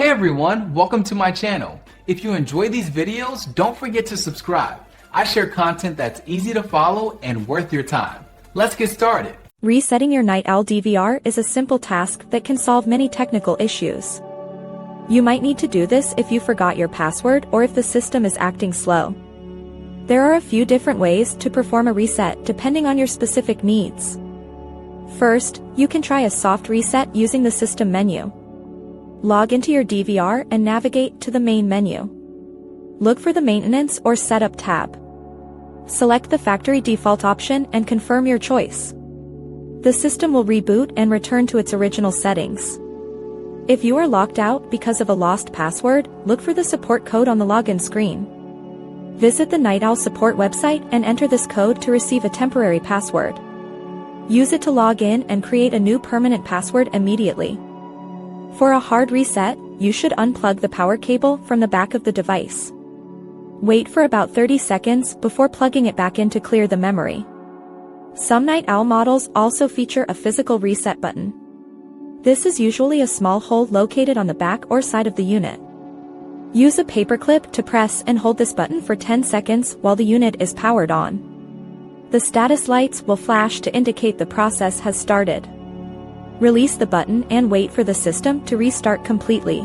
Hey everyone, welcome to my channel. If you enjoy these videos, don't forget to subscribe. I share content that's easy to follow and worth your time. Let's get started. Resetting your Night Owl DVR is a simple task that can solve many technical issues. You might need to do this if you forgot your password or if the system is acting slow. There are a few different ways to perform a reset depending on your specific needs. First, you can try a soft reset using the system menu. Log into your DVR and navigate to the main menu. Look for the Maintenance or Setup tab. Select the factory default option and confirm your choice. The system will reboot and return to its original settings. If you are locked out because of a lost password, look for the support code on the login screen. Visit the Night Owl support website and enter this code to receive a temporary password. Use it to log in and create a new permanent password immediately. For a hard reset, you should unplug the power cable from the back of the device. Wait for about 30 seconds before plugging it back in to clear the memory. Some Night Owl models also feature a physical reset button. This is usually a small hole located on the back or side of the unit. Use a paperclip to press and hold this button for 10 seconds while the unit is powered on. The status lights will flash to indicate the process has started. Release the button and wait for the system to restart completely.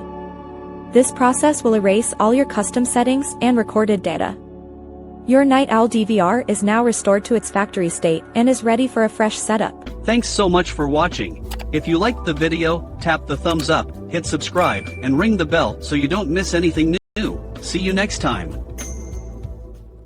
This process will erase all your custom settings and recorded data. Your Night Owl DVR is now restored to its factory state and is ready for a fresh setup. Thanks so much for watching. If you liked the video, tap the thumbs up, hit subscribe, and ring the bell so you don't miss anything new. See you next time.